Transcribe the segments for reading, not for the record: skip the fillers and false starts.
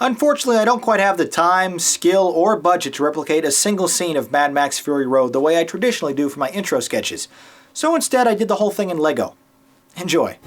Unfortunately, I don't quite have the time, skill, or budget to replicate a single scene of Mad Max Fury Road the way I traditionally do for my intro sketches, so instead I did the whole thing in Lego. Enjoy.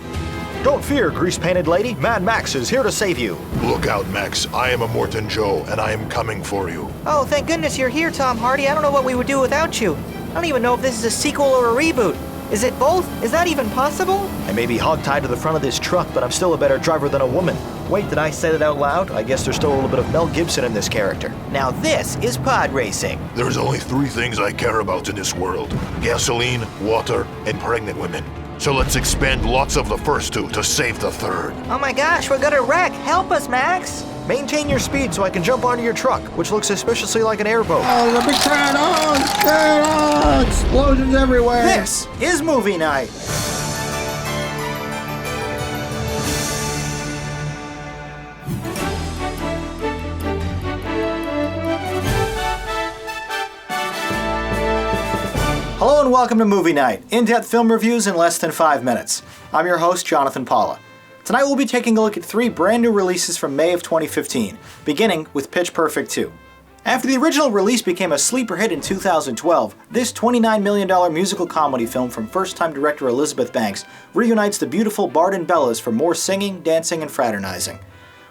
Don't fear, grease-painted lady. Mad Max is here to save you. Look out, Max. I am Immortan Joe, and I am coming for you. Oh, thank goodness you're here, Tom Hardy. I don't know what we would do without you. I don't even know if this is a sequel or a reboot. Is it both? Is that even possible? I may be hogtied to the front of this truck, but I'm still a better driver than a woman. Wait, did I say that out loud? I guess there's still a little bit of Mel Gibson in this character. Now this is pod racing. There's only 3 things I care about in this world: gasoline, water, and pregnant women. So let's expend lots of the first 2 to save the 3rd. Oh my gosh, we're gonna wreck. Help us, Max. Maintain your speed so I can jump onto your truck, which looks suspiciously like an airboat. Oh, the big crowd! Oh, explosions everywhere! This is Movie Night! Hello and welcome to Movie Night, in-depth film reviews in less than 5 minutes. I'm your host, Jonathan Paula. Tonight we'll be taking a look at 3 brand new releases from May of 2015, beginning with Pitch Perfect 2. After the original release became a sleeper hit in 2012, this $29 million musical comedy film from first-time director Elizabeth Banks reunites the beautiful Bard and Bellas for more singing, dancing, and fraternizing.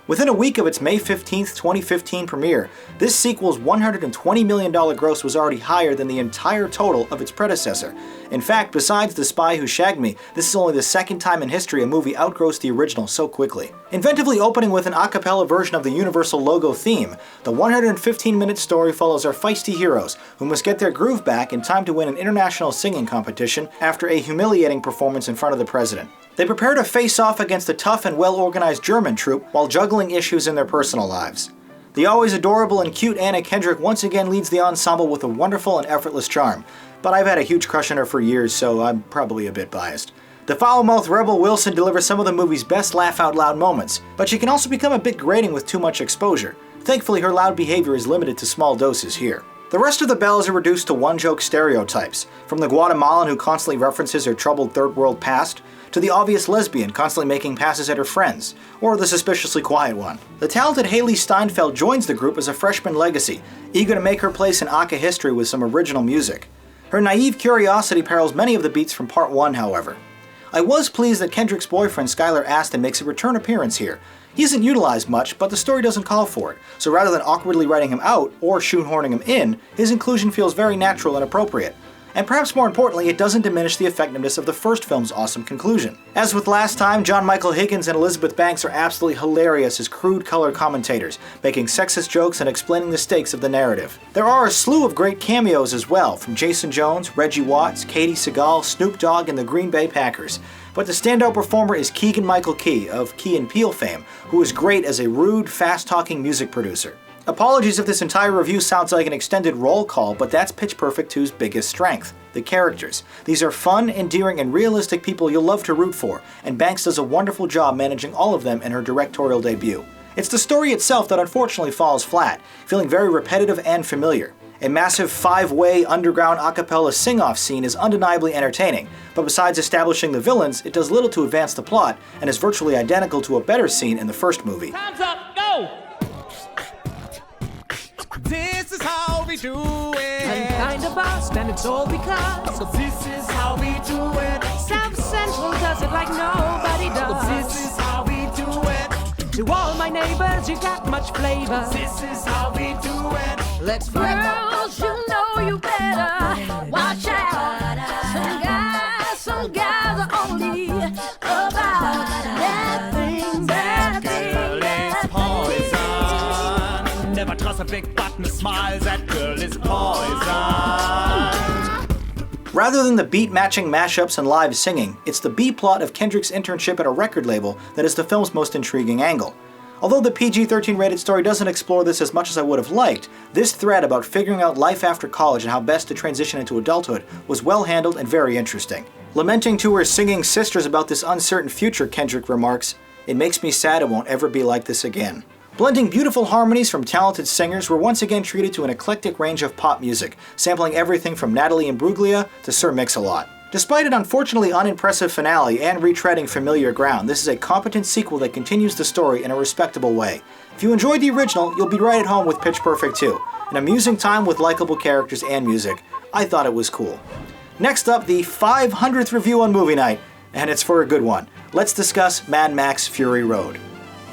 Within a week of its May 15, 2015 premiere, this sequel's $120 million gross was already higher than the entire total of its predecessor. In fact, besides The Spy Who Shagged Me, this is only the second time in history a movie outgrossed the original so quickly. Inventively opening with an a cappella version of the Universal logo theme, the 115-minute story follows our feisty heroes, who must get their groove back in time to win an international singing competition after a humiliating performance in front of the president. They prepare to face off against a tough and well-organized German troupe while juggling issues in their personal lives. The always adorable and cute Anna Kendrick once again leads the ensemble with a wonderful and effortless charm, but I've had a huge crush on her for years, so I'm probably a bit biased. The foul-mouthed Rebel Wilson delivers some of the movie's best laugh-out-loud moments, but she can also become a bit grating with too much exposure. Thankfully, her loud behavior is limited to small doses here. The rest of the Bellas are reduced to one-joke stereotypes, from the Guatemalan who constantly references her troubled third-world past, to the obvious lesbian constantly making passes at her friends, or the suspiciously quiet one. The talented Haley Steinfeld joins the group as a freshman legacy, eager to make her place in Aka history with some original music. Her naive curiosity parallels many of the beats from Part 1, however. I was pleased that Kendrick's boyfriend Skylar Astin makes a return appearance here. He isn't utilized much, but the story doesn't call for it, so rather than awkwardly writing him out or shoehorning him in, his inclusion feels very natural and appropriate. And perhaps more importantly, it doesn't diminish the effectiveness of the first film's awesome conclusion. As with last time, John Michael Higgins and Elizabeth Banks are absolutely hilarious as crude color commentators, making sexist jokes and explaining the stakes of the narrative. There are a slew of great cameos as well, from Jason Jones, Reggie Watts, Katie Seagal, Snoop Dogg, and the Green Bay Packers. But the standout performer is Keegan-Michael Key, of Key and Peele fame, who is great as a rude, fast-talking music producer. Apologies if this entire review sounds like an extended roll call, but that's Pitch Perfect 2's biggest strength: the characters. These are fun, endearing, and realistic people you'll love to root for, and Banks does a wonderful job managing all of them in her directorial debut. It's the story itself that unfortunately falls flat, feeling very repetitive and familiar. A massive 5-way underground a cappella sing-off scene is undeniably entertaining, but besides establishing the villains, it does little to advance the plot, and is virtually identical to a better scene in the first movie. Time's up, go! This is how we do it. I'm kind of boss, and it's all because This is how we do it. South Central does it like nobody does. This is how we do it. To all my neighbors, you got much flavor. This is how we do it. Let's girls, you know you better watch out. Some guys are only about bad things, bad things, bad things. Never trust a big button smile, that girl is poison. Rather than the beat-matching mashups and live singing, it's the B-plot of Kendrick's internship at a record label that is the film's most intriguing angle. Although the PG-13 rated story doesn't explore this as much as I would have liked, this thread about figuring out life after college and how best to transition into adulthood was well handled and very interesting. Lamenting to her singing sisters about this uncertain future, Kendrick remarks, "It makes me sad it won't ever be like this again." Blending beautiful harmonies from talented singers, we're once again treated to an eclectic range of pop music, sampling everything from Natalie Imbruglia to Sir Mix-a-Lot. Despite an unfortunately unimpressive finale and retreading familiar ground, this is a competent sequel that continues the story in a respectable way. If you enjoyed the original, you'll be right at home with Pitch Perfect 2. An amusing time with likable characters and music. I thought it was cool. Next up, the 500th review on Movie Night, and it's for a good one. Let's discuss Mad Max Fury Road.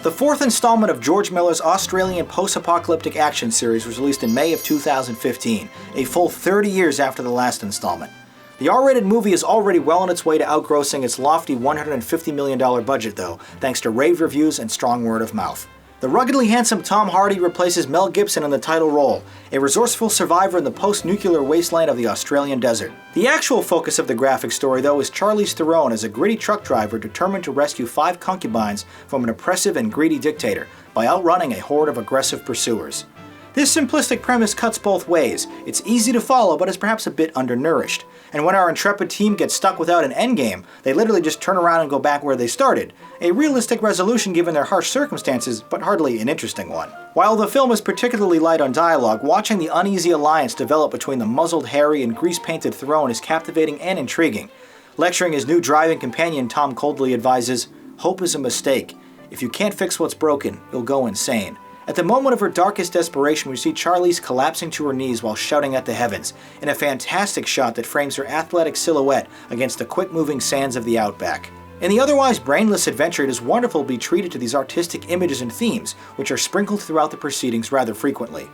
The fourth installment of George Miller's Australian post-apocalyptic action series was released in May of 2015, a full 30 years after the last installment. The R-rated movie is already well on its way to outgrossing its lofty $150 million budget though, thanks to rave reviews and strong word of mouth. The ruggedly handsome Tom Hardy replaces Mel Gibson in the title role, a resourceful survivor in the post-nuclear wasteland of the Australian desert. The actual focus of the graphic story though is Charlize Theron as a gritty truck driver determined to rescue 5 concubines from an oppressive and greedy dictator by outrunning a horde of aggressive pursuers. This simplistic premise cuts both ways. It's easy to follow, but is perhaps a bit undernourished. And when our intrepid team gets stuck without an endgame, they literally just turn around and go back where they started. A realistic resolution given their harsh circumstances, but hardly an interesting one. While the film is particularly light on dialogue, watching the uneasy alliance develop between the muzzled Harry and grease-painted Theron is captivating and intriguing. Lecturing his new driving companion, Tom coldly advises, "Hope is a mistake. If you can't fix what's broken, you'll go insane." At the moment of her darkest desperation, we see Charlize collapsing to her knees while shouting at the heavens, in a fantastic shot that frames her athletic silhouette against the quick-moving sands of the outback. In the otherwise brainless adventure, it is wonderful to be treated to these artistic images and themes, which are sprinkled throughout the proceedings rather frequently.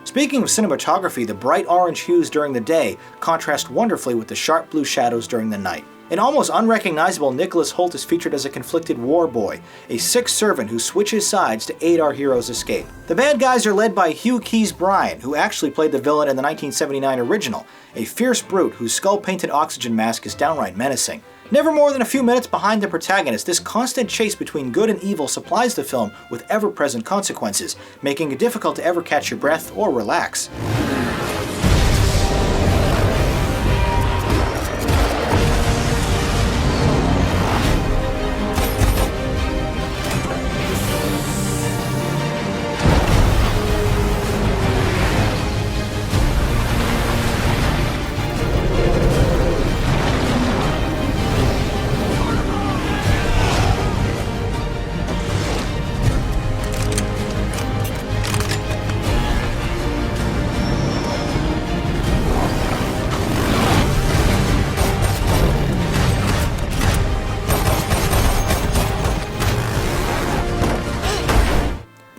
Speaking of cinematography, the bright orange hues during the day contrast wonderfully with the sharp blue shadows during the night. An almost unrecognizable Nicholas Hoult is featured as a conflicted war boy, a sick servant who switches sides to aid our hero's escape. The bad guys are led by Hugh Keys-Bryan, who actually played the villain in the 1979 original, a fierce brute whose skull-painted oxygen mask is downright menacing. Never more than a few minutes behind the protagonist, this constant chase between good and evil supplies the film with ever-present consequences, making it difficult to ever catch your breath or relax.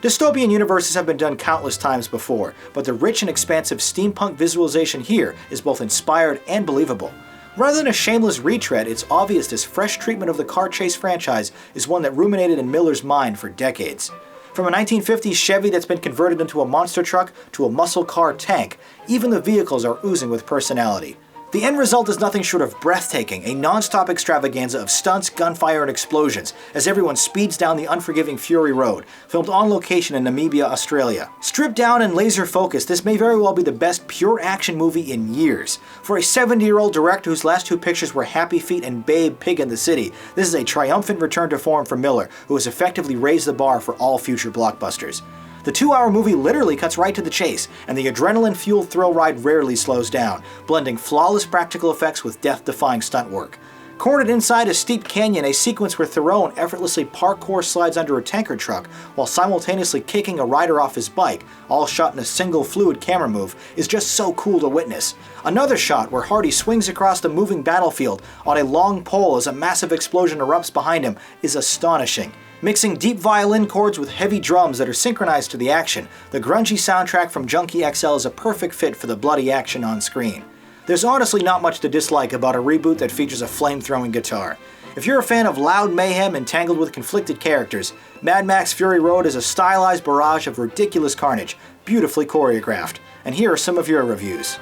Dystopian universes have been done countless times before, but the rich and expansive steampunk visualization here is both inspired and believable. Rather than a shameless retread, it's obvious this fresh treatment of the car chase franchise is one that ruminated in Miller's mind for decades. From a 1950s Chevy that's been converted into a monster truck to a muscle car tank, even the vehicles are oozing with personality. The end result is nothing short of breathtaking, a non-stop extravaganza of stunts, gunfire, and explosions as everyone speeds down the unforgiving Fury Road, filmed on location in Namibia, Australia. Stripped down and laser focused, this may very well be the best pure action movie in years. For a 70-year-old director whose last 2 pictures were Happy Feet and Babe, Pig in the City, this is a triumphant return to form for Miller, who has effectively raised the bar for all future blockbusters. The 2-hour movie literally cuts right to the chase, and the adrenaline-fueled thrill ride rarely slows down, blending flawless practical effects with death-defying stunt work. Cornered inside a steep canyon, a sequence where Theron effortlessly parkour slides under a tanker truck while simultaneously kicking a rider off his bike, all shot in a single fluid camera move, is just so cool to witness. Another shot where Hardy swings across the moving battlefield on a long pole as a massive explosion erupts behind him is astonishing. Mixing deep violin chords with heavy drums that are synchronized to the action, the grungy soundtrack from Junkie XL is a perfect fit for the bloody action on screen. There's honestly not much to dislike about a reboot that features a flame-throwing guitar. If you're a fan of loud mayhem entangled with conflicted characters, Mad Max Fury Road is a stylized barrage of ridiculous carnage, beautifully choreographed. And here are some of your reviews.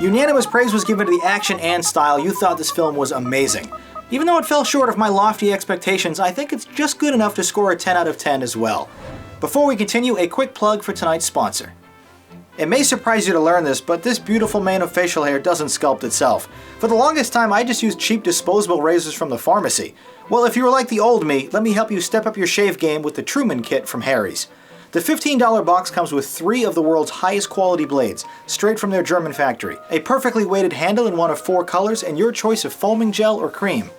Unanimous praise was given to the action and style. You thought this film was amazing. Even though it fell short of my lofty expectations, I think it's just good enough to score a 10 out of 10 as well. Before we continue, a quick plug for tonight's sponsor. It may surprise you to learn this, but this beautiful mane of facial hair doesn't sculpt itself. For the longest time, I just used cheap disposable razors from the pharmacy. Well, if you were like the old me, let me help you step up your shave game with the Truman Kit from Harry's. The $15 box comes with 3 of the world's highest quality blades, straight from their German factory, a perfectly weighted handle in one of 4 colors, and your choice of foaming gel or cream.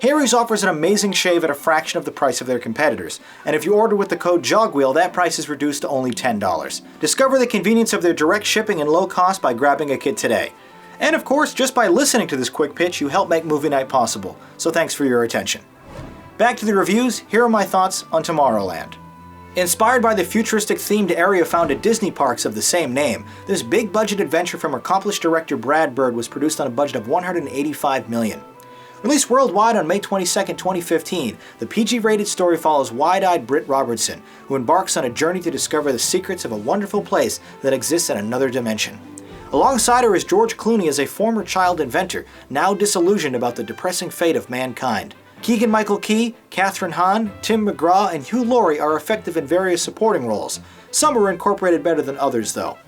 Harry's offers an amazing shave at a fraction of the price of their competitors, and if you order with the code JOGWHEEL, that price is reduced to only $10. Discover the convenience of their direct shipping and low cost by grabbing a kit today. And of course, just by listening to this quick pitch, you help make Movie Night possible, so thanks for your attention. Back to the reviews, here are my thoughts on Tomorrowland. Inspired by the futuristic themed area found at Disney parks of the same name, this big budget adventure from accomplished director Brad Bird was produced on a budget of $185 million. Released worldwide on May 22, 2015, the PG-rated story follows wide-eyed Britt Robertson, who embarks on a journey to discover the secrets of a wonderful place that exists in another dimension. Alongside her is George Clooney as a former child inventor, now disillusioned about the depressing fate of mankind. Keegan-Michael Key, Kathryn Hahn, Tim McGraw, and Hugh Laurie are effective in various supporting roles. Some are incorporated better than others, though.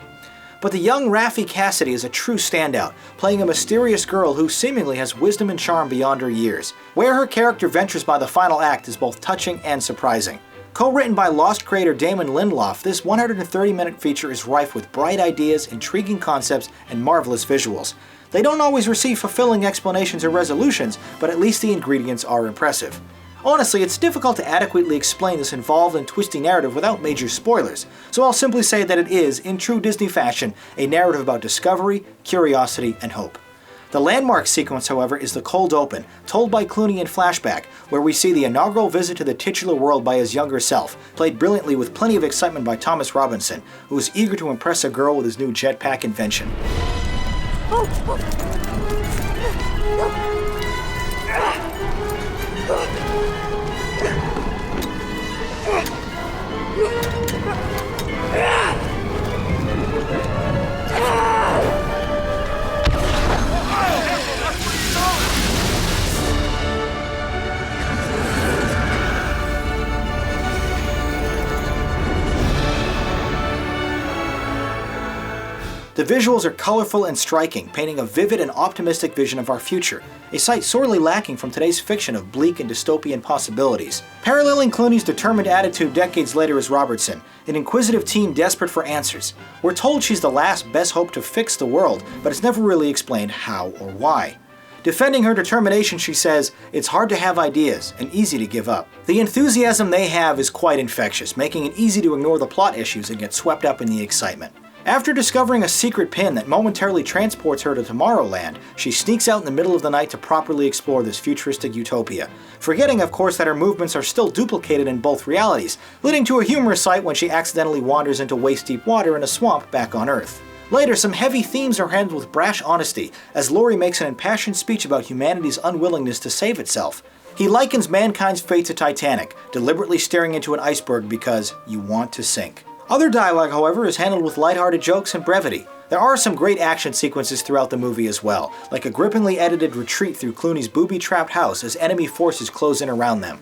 But the young Raffi Cassidy is a true standout, playing a mysterious girl who seemingly has wisdom and charm beyond her years. Where her character ventures by the final act is both touching and surprising. Co-written by Lost creator Damon Lindelof, this 130-minute feature is rife with bright ideas, intriguing concepts, and marvelous visuals. They don't always receive fulfilling explanations or resolutions, but at least the ingredients are impressive. Honestly, it's difficult to adequately explain this involved and twisty narrative without major spoilers, so I'll simply say that it is, in true Disney fashion, a narrative about discovery, curiosity, and hope. The landmark sequence, however, is the cold open, told by Clooney in flashback, where we see the inaugural visit to the titular world by his younger self, played brilliantly with plenty of excitement by Thomas Robinson, who is eager to impress a girl with his new jetpack invention. The visuals are colorful and striking, painting a vivid and optimistic vision of our future, a sight sorely lacking from today's fiction of bleak and dystopian possibilities. Paralleling Clooney's determined attitude decades later is Robertson, an inquisitive teen desperate for answers. We're told she's the last best hope to fix the world, but it's never really explained how or why. Defending her determination, she says, "It's hard to have ideas and easy to give up." The enthusiasm they have is quite infectious, making it easy to ignore the plot issues and get swept up in the excitement. After discovering a secret pin that momentarily transports her to Tomorrowland, she sneaks out in the middle of the night to properly explore this futuristic utopia, forgetting of course that her movements are still duplicated in both realities, leading to a humorous sight when she accidentally wanders into waist-deep water in a swamp back on Earth. Later, some heavy themes are handled with brash honesty, as Laurie makes an impassioned speech about humanity's unwillingness to save itself. He likens mankind's fate to Titanic, deliberately staring into an iceberg because you want to sink. Other dialogue, however, is handled with lighthearted jokes and brevity. There are some great action sequences throughout the movie as well, like a grippingly edited retreat through Clooney's booby-trapped house as enemy forces close in around them.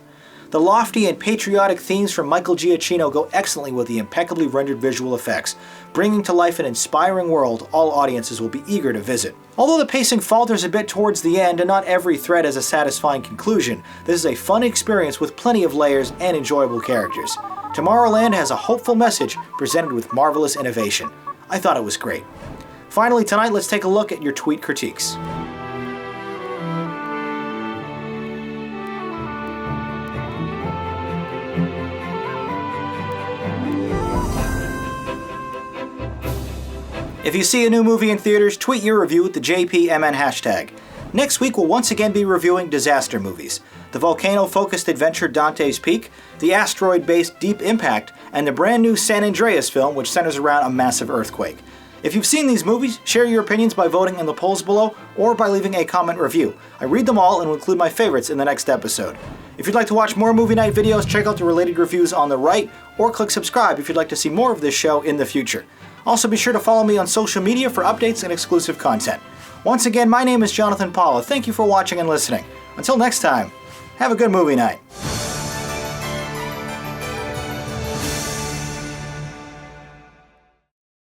The lofty and patriotic themes from Michael Giacchino go excellently with the impeccably rendered visual effects, bringing to life an inspiring world all audiences will be eager to visit. Although the pacing falters a bit towards the end and not every thread has a satisfying conclusion, this is a fun experience with plenty of layers and enjoyable characters. Tomorrowland has a hopeful message presented with marvelous innovation. I thought it was great. Finally, tonight let's take a look at your tweet critiques. If you see a new movie in theaters, tweet your review with the JPMN hashtag. Next week we'll once again be reviewing disaster movies. The volcano-focused adventure Dante's Peak, the asteroid-based Deep Impact, and the brand new San Andreas film which centers around a massive earthquake. If you've seen these movies, share your opinions by voting in the polls below or by leaving a comment review. I read them all and will include my favorites in the next episode. If you'd like to watch more Movie Night videos, check out the related reviews on the right, or click subscribe if you'd like to see more of this show in the future. Also be sure to follow me on social media for updates and exclusive content. Once again, my name is Jonathan Paula. Thank you for watching and listening. Until next time, have a good movie night.